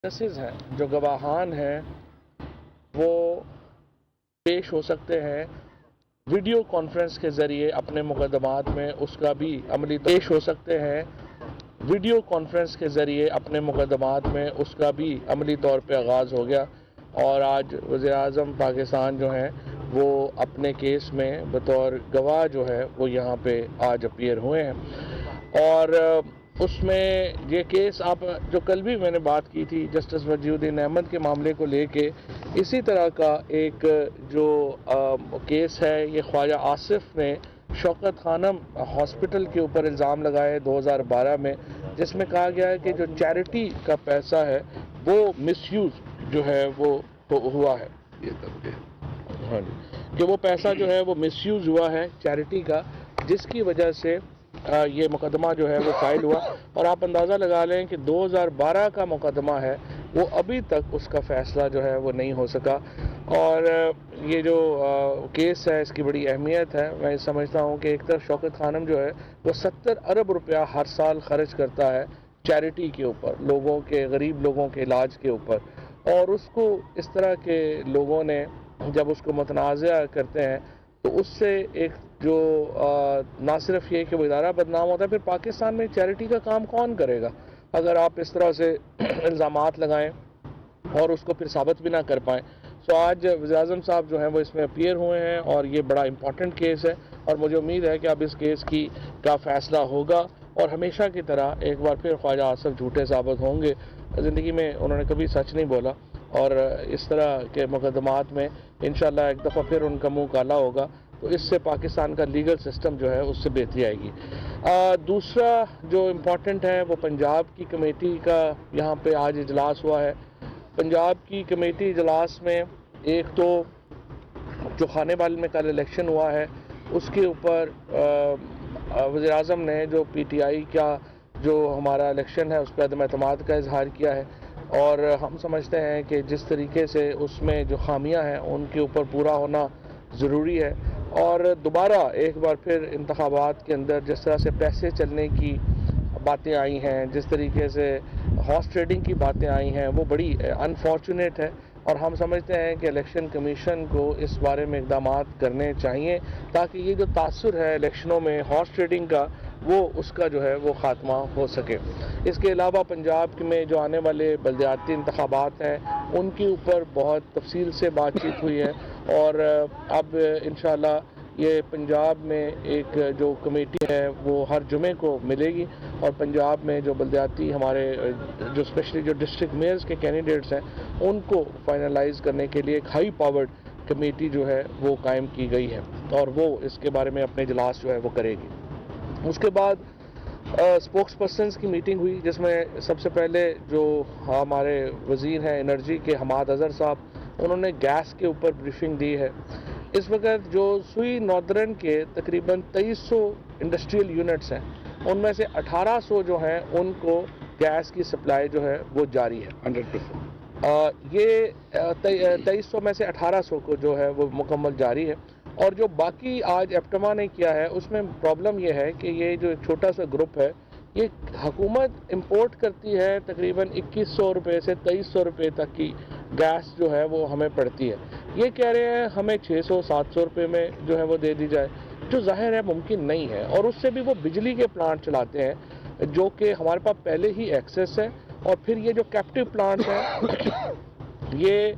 Witnesses हैं, जो गवाहान हैं, वो पेश हो सकते हैं वीडियो कॉन्फ्रेंस के ज़रिए अपने मुकदमात में, उसका भी अमली पेश हो सकते हैं वीडियो कॉन्फ्रेंस के ज़रिए अपने मुकदमात में, उसका भी अमली तौर पे आगाज़ हो गया। और आज वज़ीर-ए-आज़म पाकिस्तान जो हैं वो अपने केस में बतौर गवाह जो है वो यहाँ पे आज अपीयर हुए हैं। और उसमें ये केस आप जो कल भी मैंने बात की थी जस्टिस वजीउद्दीन अहमद के मामले को लेके, इसी तरह का एक जो केस है, ये ख्वाजा आसिफ ने शौकत खानम हॉस्पिटल के ऊपर इल्ज़ाम लगाए 2012 में, जिसमें कहा गया है कि जो चैरिटी का पैसा है वो मिसयूज़ जो है वो हुआ है। ये तब हाँ जी, कि वो पैसा जो है वो मिसयूज़ हुआ है चैरिटी का, जिसकी वजह से ये मुकदमा जो है वो फाइल हुआ। और आप अंदाज़ा लगा लें कि 2012 का मुकदमा है, वो अभी तक उसका फ़ैसला जो है वो नहीं हो सका। और ये जो केस है इसकी बड़ी अहमियत है। मैं समझता हूँ कि एक तरफ शौकत खानम जो है वो 70 अरब रुपया हर साल खर्च करता है चैरिटी के ऊपर, लोगों के, गरीब लोगों के इलाज के ऊपर, और उसको इस तरह के लोगों ने जब उसको मुतनाज़ा करते हैं तो उससे एक जो ना सिर्फ ये कि वो इदारा बदनाम होता है, फिर पाकिस्तान में चैरिटी का काम कौन करेगा अगर आप इस तरह से इल्ज़ामात लगाएं और उसको फिर साबित भी ना कर पाएँ। सो आज वज़ीर-ए-आज़म साहब जो हैं वो इसमें अपीयर हुए हैं और ये बड़ा इंपॉर्टेंट केस है, और मुझे उम्मीद है कि अब इस केस का फ़ैसला होगा और हमेशा की तरह एक बार फिर ख्वाजा आसिफ झूठे साबित होंगे। ज़िंदगी में उन्होंने कभी सच नहीं बोला, और इस तरह के मुकदमात में इंशाअल्लाह एक दफ़ा फिर उनका मुंह काला होगा, तो इससे पाकिस्तान का लीगल सिस्टम जो है उससे बेहतरी आएगी। दूसरा जो इम्पॉर्टेंट है वो पंजाब की कमेटी का यहाँ पे आज इजलास हुआ है। पंजाब की कमेटी इजलास में एक तो जो खानेवाल में कल इलेक्शन हुआ है उसके ऊपर वज़ीर-ए-आज़म ने जो पीटीआई का जो हमारा इलेक्शन है उस पर अदम एतमाद का इजहार किया है, और हम समझते हैं कि जिस तरीके से उसमें जो खामियां हैं उनके ऊपर पूरा होना ज़रूरी है। और दोबारा एक बार फिर इंतखाबात के अंदर जिस तरह से पैसे चलने की बातें आई हैं, जिस तरीके से हॉर्स ट्रेडिंग की बातें आई हैं, वो बड़ी अनफॉर्चुनेट है, और हम समझते हैं कि इलेक्शन कमीशन को इस बारे में इक़दाम करने चाहिए ताकि ये जो तासुर है इलेक्शनों में हॉर्स ट्रेडिंग का, वो उसका जो है वो ख़ात्मा हो सके। इसके अलावा पंजाब में जो आने वाले बल्दियाती इंतखाबात हैं उनके ऊपर बहुत तफसील से बातचीत हुई है, और अब इंशाअल्लाह ये पंजाब में एक जो कमेटी है वो हर जुमे को मिलेगी, और पंजाब में जो बल्दियाती हमारे जो स्पेशली जो डिस्ट्रिक्ट मेयर्स के कैंडिडेट्स हैं उनको फाइनलाइज करने के लिए एक हाई पावर्ड कमेटी जो है वो कायम की गई है, और वो इसके बारे में अपने इजलास जो है वो करेगी। उसके बाद स्पोक्स पर्सनस की मीटिंग हुई, जिसमें सबसे पहले जो हमारे वज़ीर हैं एनर्जी के हमाद अज़हर साहब, उन्होंने गैस के ऊपर ब्रीफिंग दी है। इस वक्त जो सुई नॉर्दर्न के तकरीबन 2300 इंडस्ट्रियल यूनिट्स हैं, उनमें से 1800 जो हैं उनको गैस की सप्लाई जो है वो जारी है 100%। ये 2300 में से 1800 को जो है वो मुकम्मल जारी है, और जो बाकी आज एप्टमा ने किया है उसमें प्रॉब्लम यह है कि ये जो एक छोटा सा ग्रुप है, ये हुकूमत इंपोर्ट करती है तकरीबन 2100 रुपये से 2300 रुपये तक की गैस जो है वो हमें पड़ती है। ये कह रहे हैं हमें 600-700 रुपये में जो है वो दे दी जाए, जो जाहिर है मुमकिन नहीं है, और उससे भी वो बिजली के प्लांट चलाते हैं जो कि हमारे पास पहले ही एक्सेस है, और फिर ये जो कैप्टिव प्लांट्स हैं ये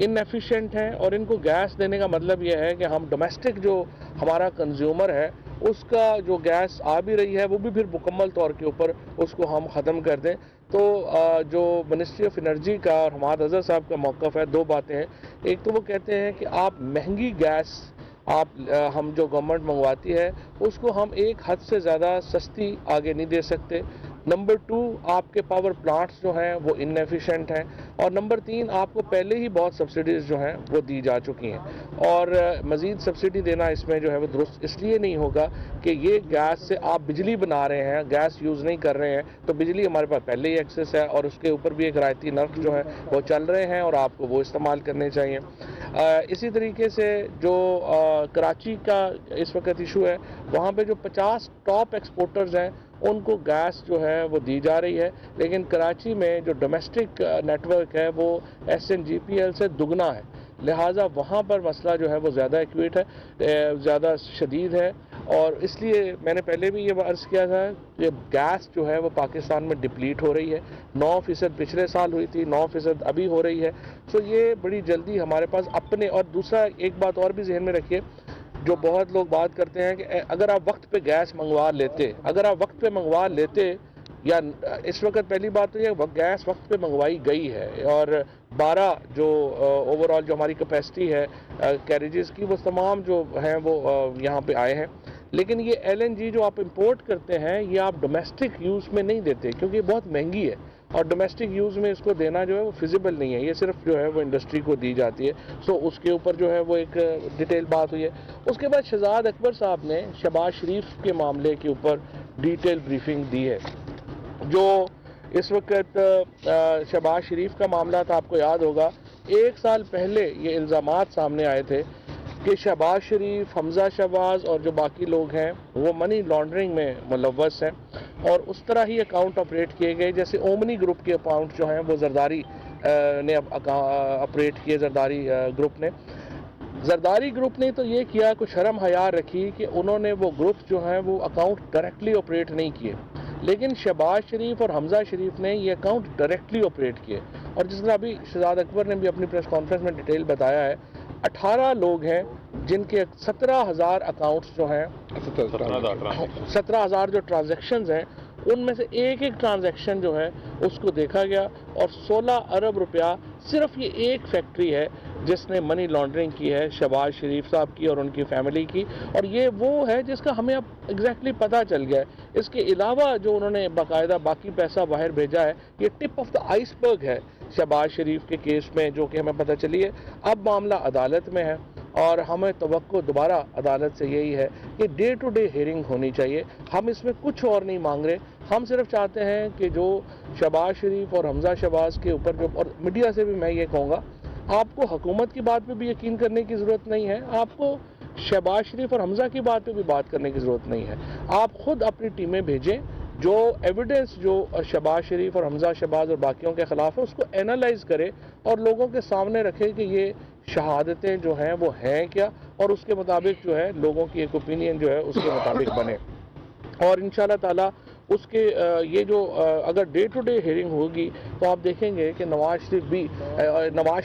इनएफिशिएंट हैं, और इनको गैस देने का मतलब यह है कि हम डोमेस्टिक जो हमारा कंज्यूमर है उसका जो गैस आ भी रही है वो भी फिर मुकम्मल तौर के ऊपर उसको हम ख़त्म कर दें। तो जो मिनिस्ट्री ऑफ एनर्जी का और हमाद अज़हर साहब का मौक़िफ़ है, दो बातें हैं। एक तो वो कहते हैं कि आप महंगी गैस हम जो गवर्नमेंट मंगवाती है उसको हम एक हद से ज़्यादा सस्ती आगे नहीं दे सकते। नंबर 2, आपके पावर प्लांट्स जो हैं वो इनएफिशिएंट हैं, और नंबर 3, आपको पहले ही बहुत सब्सिडीज़ जो हैं वो दी जा चुकी हैं, और मज़ीद सब्सिडी देना इसमें जो है वो दुरुस्त इसलिए नहीं होगा कि ये गैस से आप बिजली बना रहे हैं, गैस यूज़ नहीं कर रहे हैं, तो बिजली हमारे पास पहले ही एक्सेस है, और उसके ऊपर भी एक रायती नर्ख जो है वो चल रहे हैं, और आपको वो इस्तेमाल करने चाहिए। इसी तरीके से जो कराची का इस वक्त इशू है, वहाँ पे जो 50 टॉप एक्सपोर्टर्स हैं ان کو گیس جو ہے وہ دی جا رہی ہے، لیکن کراچی میں جو ڈومیسٹک نیٹ ورک ہے وہ SNGPL سے دگنا ہے، لہٰذا وہاں پر مسئلہ جو ہے وہ زیادہ ایکویٹ ہے، زیادہ شدید ہے، اور اس لیے میں نے پہلے بھی یہ عرض کیا تھا کہ گیس جو ہے وہ پاکستان میں ڈپلیٹ ہو رہی ہے، 9% پچھلے سال ہوئی تھی، 9% ابھی ہو رہی ہے، سو یہ بڑی جلدی ہمارے پاس اپنے، اور دوسرا ایک بات اور بھی ذہن میں رکھیے، جو بہت لوگ بات کرتے ہیں کہ اگر آپ وقت پہ گیس منگوا لیتے، یا اس وقت پہلی بات تو یہ گیس وقت پہ منگوائی گئی ہے، اور 12 جو اوور آل جو ہماری کیپیسٹی ہے کیریجز کی، وہ تمام جو ہیں وہ یہاں پہ آئے ہیں، لیکن یہ LNG جو آپ امپورٹ کرتے ہیں یہ آپ ڈومیسٹک یوز میں نہیں دیتے، کیونکہ یہ بہت مہنگی ہے، اور ڈومیسٹک یوز میں اس کو دینا جو ہے وہ فیزیبل نہیں ہے، یہ صرف جو ہے وہ انڈسٹری کو دی جاتی ہے، سو اس کے اوپر جو ہے وہ ایک ڈیٹیل بات ہوئی ہے۔ اس کے بعد شہزاد اکبر صاحب نے شہباز شریف کے معاملے کے اوپر ڈیٹیل بریفنگ دی ہے، جو اس وقت شہباز شریف کا معاملہ تھا، آپ کو یاد ہوگا 1 سال پہلے یہ الزامات سامنے آئے تھے کہ شہباز شریف، حمزہ شہباز اور جو باقی لوگ ہیں وہ منی لانڈرنگ میں ملوث ہیں، اور اس طرح ہی اکاؤنٹ آپریٹ کیے گئے جیسے اومنی گروپ کے اکاؤنٹ جو ہیں وہ زرداری نے آپریٹ کیے، زرداری گروپ نے تو یہ کیا، کچھ شرم حیا رکھی کہ انہوں نے وہ گروپ جو ہیں وہ اکاؤنٹ ڈائریکٹلی آپریٹ نہیں کیے، لیکن شہباز شریف اور حمزہ شریف نے یہ اکاؤنٹ ڈائریکٹلی آپریٹ کیے، اور جس طرح ابھی شہزاد اکبر نے بھی اپنی پریس کانفرنس میں ڈیٹیل بتایا ہے، 18 لوگ ہیں جن کے 17,000 اکاؤنٹس جو ہیں، 17,000 جو ٹرانزیکشنز ہیں، ان میں سے ایک ٹرانزیکشن جو ہے اس کو دیکھا گیا، اور 16 ارب روپیہ صرف یہ ایک فیکٹری ہے جس نے منی لانڈرنگ کی ہے، شہباز شریف صاحب کی اور ان کی فیملی کی، اور یہ وہ ہے جس کا ہمیں اب ایگزیکٹلی پتہ چل گیا ہے۔ اس کے علاوہ جو انہوں نے باقاعدہ باقی پیسہ باہر بھیجا ہے، یہ ٹپ آف دا آئس برگ ہے شہباز شریف کے کیس میں، جو کہ ہمیں پتہ چلی ہے۔ اب معاملہ عدالت میں ہے، اور ہمیں توقع دوبارہ عدالت سے یہی ہے کہ ڈے ٹو ڈے ہیئرنگ ہونی چاہیے، ہم اس میں کچھ اور نہیں مانگ رہے، ہم صرف چاہتے ہیں کہ جو شہباز شریف اور حمزہ شہباز کے اوپر جو، اور میڈیا سے بھی میں یہ کہوں گا، آپ کو حکومت کی بات پہ بھی یقین کرنے کی ضرورت نہیں ہے، آپ کو شہباز شریف اور حمزہ کی بات پہ بھی بات کرنے کی ضرورت نہیں ہے، آپ خود اپنی ٹیمیں بھیجیں، جو ایویڈنس جو شہباز شریف اور حمزہ شہباز اور باقیوں کے خلاف ہے اس کو اینالائز کرے اور لوگوں کے سامنے رکھے کہ یہ شہادتیں جو ہیں وہ ہیں کیا، اور اس کے مطابق جو ہے لوگوں کی ایک اوپینین جو ہے اس کے مطابق بنے، اور انشاءاللہ تعالی اس کے یہ جو اگر ڈے ٹو ڈے ہیئرنگ ہوگی تو آپ دیکھیں گے کہ نواز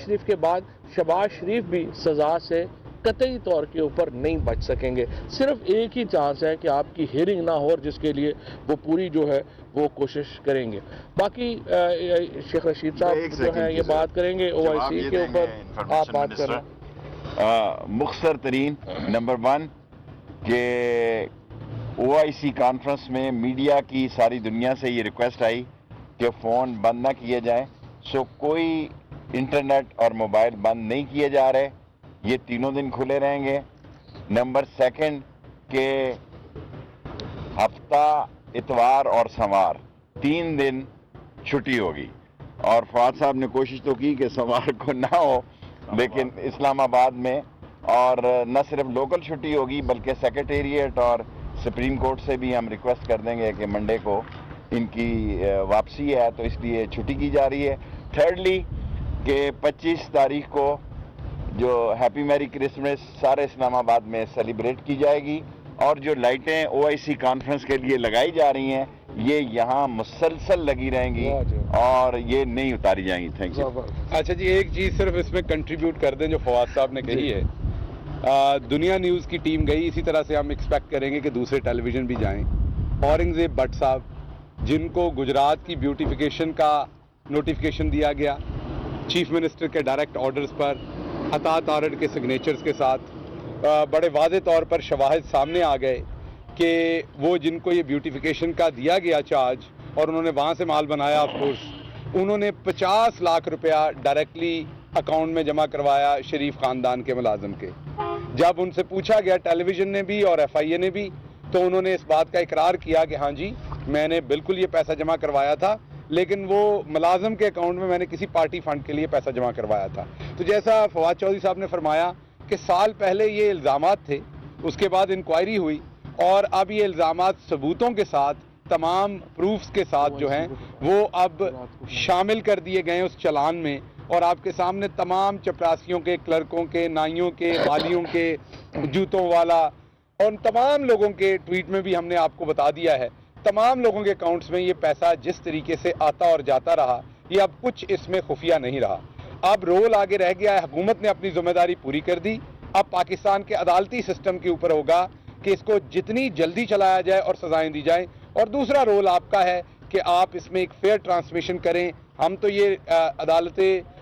شریف کے بعد شہباز شریف بھی سزا سے قطعی طور کے اوپر نہیں بچ سکیں گے، صرف ایک ہی چانس ہے کہ آپ کی ہیئرنگ نہ ہو، اور جس کے لیے وہ پوری جو ہے وہ کوشش کریں گے۔ باقی شیخ رشید صاحب جو ہیں یہ بات کریں گے OIC کے اوپر، آپ بات کر رہے ہیں۔ مختصر ترین نمبر 1 کہ OIC کانفرنس میں میڈیا کی ساری دنیا سے یہ ریکویسٹ آئی کہ فون بند نہ کیے جائیں، سو کوئی انٹرنیٹ اور موبائل بند نہیں کیے جا رہے، یہ تینوں دن کھلے رہیں گے۔ نمبر 2 کہ ہفتہ اتوار اور سوار 3 دن چھٹی ہوگی، اور فواد صاحب نے کوشش تو کی کہ سوار کو نہ ہو، لیکن اسلام آباد میں، اور نہ صرف لوکل چھٹی ہوگی بلکہ سیکریٹریٹ اور سپریم کورٹ سے بھی ہم ریکویسٹ کر دیں گے کہ منڈے کو ان کی واپسی ہے تو اس لیے چھٹی کی جا رہی ہے۔ تھرڈلی کہ 25 تاریخ کو جو ہیپی میری کرسمس سارے اسلام آباد میں سیلیبریٹ کی جائے گی، اور جو لائٹیں OIC کانفرنس کے لیے لگائی جا رہی ہیں یہ یہاں مسلسل لگی رہیں گی اور یہ نہیں اتاری جائیں گی۔ Thank you. اچھا جی، ایک چیز صرف اس میں کنٹریبیوٹ کر دیں جو فواد صاحب نے کہی ہے، دنیا نیوز کی ٹیم گئی، اسی طرح سے ہم ایکسپیکٹ کریں گے کہ دوسرے ٹیلی ویژن بھی جائیں۔ اورنگزیب بٹ صاحب جن کو گجرات کی بیوٹیفیکیشن کا نوٹیفیکیشن دیا گیا چیف منسٹر کے ڈائریکٹ آرڈرز پر، عطا تارڑ کے سگنیچرز کے ساتھ، بڑے واضح طور پر شواہد سامنے آ گئے کہ وہ جن کو یہ بیوٹیفیکیشن کا دیا گیا چارج اور انہوں نے وہاں سے مال بنایا، آف کورس انہوں نے 50 لاکھ روپیہ ڈائریکٹلی اکاؤنٹ میں جمع کروایا شریف خاندان کے ملازم کے۔ جب ان سے پوچھا گیا ٹیلی ویژن نے بھی اور FIA نے بھی، تو انہوں نے اس بات کا اقرار کیا کہ ہاں جی میں نے بالکل یہ پیسہ جمع کروایا تھا، لیکن وہ ملازم کے اکاؤنٹ میں نے کسی پارٹی فنڈ کے لیے پیسہ جمع کروایا تھا۔ تو جیسا فواد چودھری صاحب نے فرمایا کہ سال پہلے یہ الزامات تھے، اس کے بعد انکوائری ہوئی، اور اب یہ الزامات ثبوتوں کے ساتھ तमाम प्रूफ्स के साथ जो हैं वो अब शामिल कर दिए गए हैं उस चालान में, और आपके सामने तमाम चपरासियों के, क्लर्कों के, नाइयों के, मालियों के, जूतों वाला और तमाम लोगों के ट्वीट में भी हमने आपको बता दिया है। तमाम लोगों के अकाउंट्स में ये पैसा जिस तरीके से आता और जाता रहा, ये अब कुछ इसमें खुफिया नहीं रहा। अब रोल आगे रह गया है, हुकूमत ने अपनी जिम्मेदारी पूरी कर दी। अब पाकिस्तान के अदालती सिस्टम के ऊपर होगा कि इसको जितनी जल्दी चलाया जाए और सजाएं दी जाएं, और दूसरा रोल आपका है कि आप इसमें एक फेयर ट्रांसमिशन करें। हम तो ये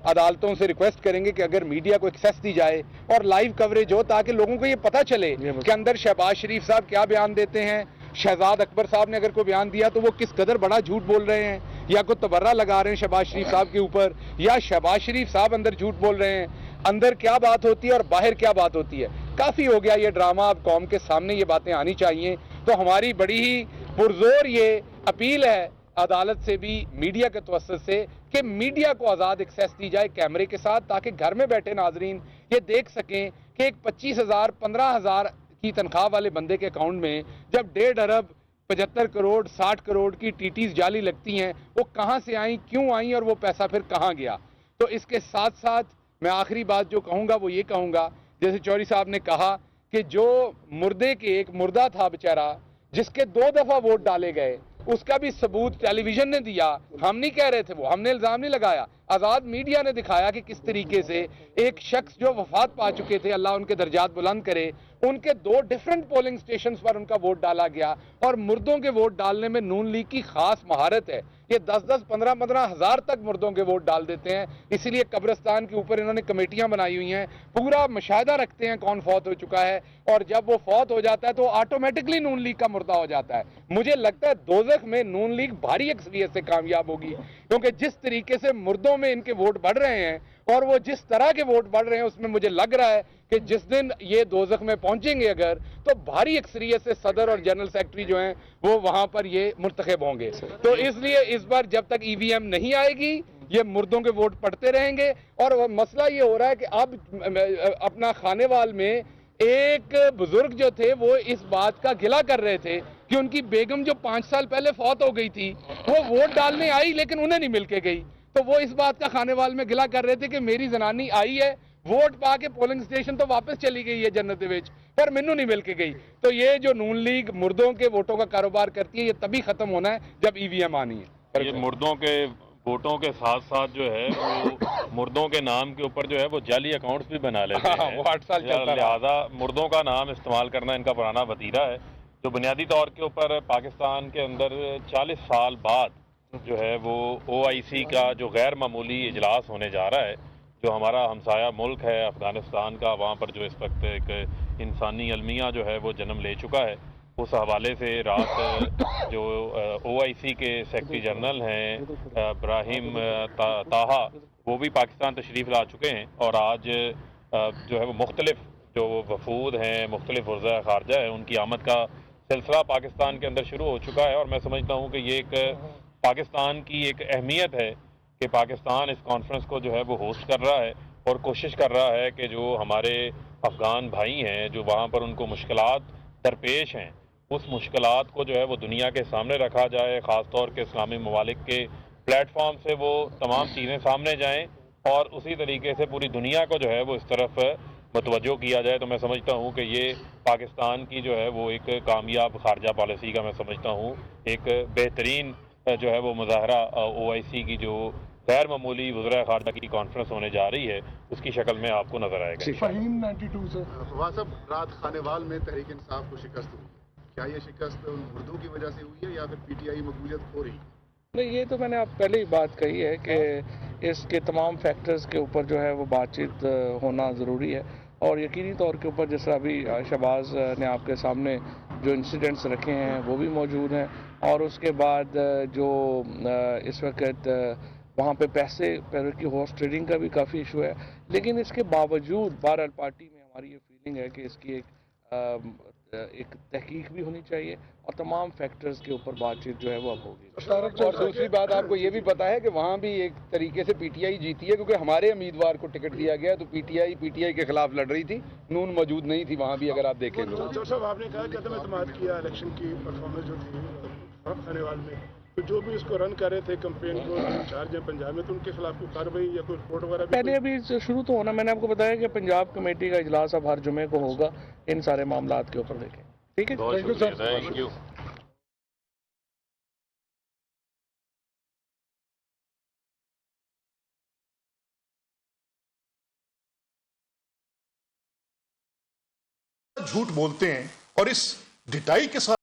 अदालतों से रिक्वेस्ट करेंगे कि अगर मीडिया को एक्सेस दी जाए और लाइव कवरेज हो, ताकि लोगों को ये पता चले कि अंदर शहबाज शरीफ साहब क्या बयान देते हैं, शहजाद अकबर साहब ने अगर कोई बयान दिया तो वो किस कदर बड़ा झूठ बोल रहे हैं, या कोई तबर्रा लगा रहे हैं शहबाज शरीफ साहब के ऊपर, या शहबाज शरीफ साहब अंदर झूठ बोल रहे हैं, अंदर क्या बात होती है और बाहर क्या बात होती है। काफ़ी हो गया ये ड्रामा, अब कौम के सामने ये बातें आनी चाहिए। तो हमारी बड़ी ही पुरजोर ये अपील है अदालत से भी, मीडिया के तवस्सुत से, कि मीडिया को आज़ाद एक्सेस दी जाए कैमरे के साथ, ताकि घर में बैठे नाजरीन ये देख सकें कि एक 25,000 15,000 की तनख्वाह वाले बंदे के अकाउंट में जब 1.5 अरब 75 करोड़ 60 करोड़ की टीटीज जाली लगती हैं, वो कहाँ से आई, क्यों आई, और वो पैसा फिर कहाँ गया। तो इसके साथ साथ मैं आखिरी बात जो कहूँगा वो ये कहूँगा, जैसे चौधरी साहब ने कहा कि जो मुर्दे के, एक मुर्दा था बेचारा जिसके 2 दफ़ा वोट डाले गए, उसका भी सबूत टेलीविजन ने दिया। हम नहीं कह रहे थे, वो हमने इल्ज़ाम नहीं लगाया, आज़ाद मीडिया ने दिखाया कि किस तरीके से एक शख्स जो वफात पा चुके थे, अल्लाह उनके दर्जात बुलंद करे, उनके 2 डिफरेंट पोलिंग स्टेशंस पर उनका वोट डाला गया। और मुर्दों के वोट डालने में नून लीग की खास महारत है, ये 10-10 15-15 हज़ार तक मुर्दों के वोट डाल देते हैं। इसीलिए कब्रिस्तान के ऊपर इन्होंने कमेटियां बनाई हुई हैं, पूरा मुशाहिदा रखते हैं कौन फौत हो चुका है, और जब वो फौत हो जाता है तो ऑटोमेटिकली नून लीग का मुर्दा हो जाता है। मुझे लगता है दोज़ख में नून लीग भारी अक्सरियत से कामयाब होगी, क्योंकि जिस तरीके से मुर्दों में इनके वोट बढ़ रहे हैं और वो जिस तरह के वोट बढ़ रहे हैं, उसमें मुझे लग रहा है कि जिस दिन ये दोज़ख में पहुंचेंगे अगर, तो भारी अक्सरियत से सदर और जनरल सेक्रेटरी जो हैं वो वहां पर ये मुंतखब होंगे। तो इसलिए इस बार जब तक ईवीएम नहीं आएगी, ये मुर्दों के वोट पड़ते रहेंगे। और मसला ये हो रहा है कि अब अपना खानेवाल में एक बुजुर्ग जो थे वो इस बात का गिला कर रहे थे कि उनकी बेगम जो 5 साल पहले फौत हो गई थी, वो वोट डालने आई लेकिन उन्हें नहीं मिल के गई। तो वो इस बात का खानेवाल में गिला कर रहे थे कि मेरी जनानी आई है, वोट पा के पोलिंग स्टेशन तो वापस चली गई है जन्नत विच, पर मैनू नहीं मिल के गई। तो ये जो नून लीग मुर्दों के वोटों का कारोबार करती है, ये तभी खत्म होना है जब ईवीएम आनी है। ये मुर्दों के वोटों के साथ साथ जो है वो मुर्दों के नाम के ऊपर जो है वो जाली अकाउंट्स भी बना लेते हैं। वो 8 साल चलता रहा। लिहाजा मुर्दों का नाम इस्तेमाल करना इनका पुराना वतीरा है, जो बुनियादी तौर के ऊपर पाकिस्तान के अंदर 40 साल बाद जो है वो OIC का जो गैर मामूली इजलास होने जा रहा है, जो हमारा हमसाया मुल्क है अफ़गानिस्तान का, वहाँ पर जो इस वक्त एक इंसानी अलमिया जो है वो जन्म ले चुका है। उस हवाले से रात जो OIC के सेक्रेटरी जनरल हैं इब्राहिम ताहा, वो भी पाकिस्तान तशरीफ़ ला चुके हैं, और आज जो है वो मुख्तलिफ जो वफूद हैं, मुख्तलिफ वज़ीर ख़ारजा है, उनकी आमद का सिलसिला पाकिस्तान के अंदर शुरू हो चुका है। और मैं समझता हूँ कि ये एक पाकिस्तान की एक अहमियत है कि पाकिस्तान इस कॉन्फ्रेंस को जो है वो होस्ट कर रहा है और कोशिश कर रहा है कि जो हमारे अफ़गान भाई हैं, जो वहाँ पर उनको मुश्किलात दरपेश हैं, उस मुश्किलात को जो है वो दुनिया के सामने रखा जाए। ख़ास तौर के इस्लामी ममालिक के प्लेटफॉर्म से वो तमाम चीज़ें सामने जाएँ और उसी तरीके से पूरी दुनिया को जो है वो इस तरफ मतवज्जो किया जाए। तो मैं समझता हूँ कि ये पाकिस्तान की जो है वो एक कामयाब खारजा पॉलिसी का मैं समझता हूँ एक बेहतरीन जो है वो मुजाहरा OIC की जो गैर मामूली वज़ीर ख़ारजा की कॉन्फ्रेंस होने जा रही है, उसकी शक्ल में आपको नजर आएगा। फहीम 92 से फवाद साहब, रात खानेवाल में तहरीक इंसाफ को शिकस्त हुई, क्या ये शिकस्त मुर्दों की वजह से हुई है या फिर PTI मकबूलियत खो रही है? नहीं, ये तो मैंने आप पहले ही बात कही है कि इसके तमाम फैक्टर्स के ऊपर जो है वो बातचीत होना ज़रूरी है। और यकीनी तौर के ऊपर जैसा अभी शहबाज ने आपके सामने जो इंसिडेंट्स रखे हैं वो भी मौजूद हैं, और उसके बाद जो इस वक्त वहाँ पे पैसे की हॉर्स ट्रेडिंग का भी काफ़ी इशू है। लेकिन इसके बावजूद बहरहाल पार्टी में हमारी ये फीलिंग है कि इसकी एक तहकीक भी होनी चाहिए और तमाम फैक्टर्स के ऊपर बातचीत जो है वो अब होगी। और दूसरी बात आपको ये भी पता है कि वहाँ भी एक तरीके से PTI जीती है, क्योंकि हमारे उम्मीदवार को टिकट दिया गया, तो PTI के खिलाफ लड़ रही थी, नून मौजूद नहीं थी वहाँ भी, अगर आप देखें। जो साहब आपने कहा कि अदम एतमाद किया इलेक्शन की परफॉर्मेंस जो थी खानेवाल में, तो जो भी इसको रन कर रहे थे कैंपेन को इंचार्ज हैं पंजाब में, तो उनके खिलाफ कोई कार्रवाई या कोई रिपोर्ट वगैरह भी पहले अभी शुरू तो होना, मैंने आपको बताया कि पंजाब कमेटी का इजलास अब हर जुमे को होगा, इन सारे मामलात के ऊपर देखें। ठीक है, बहुत शुक्रिया, थैंक यू। झूठ बोलते हैं और इस ढिठाई के साथ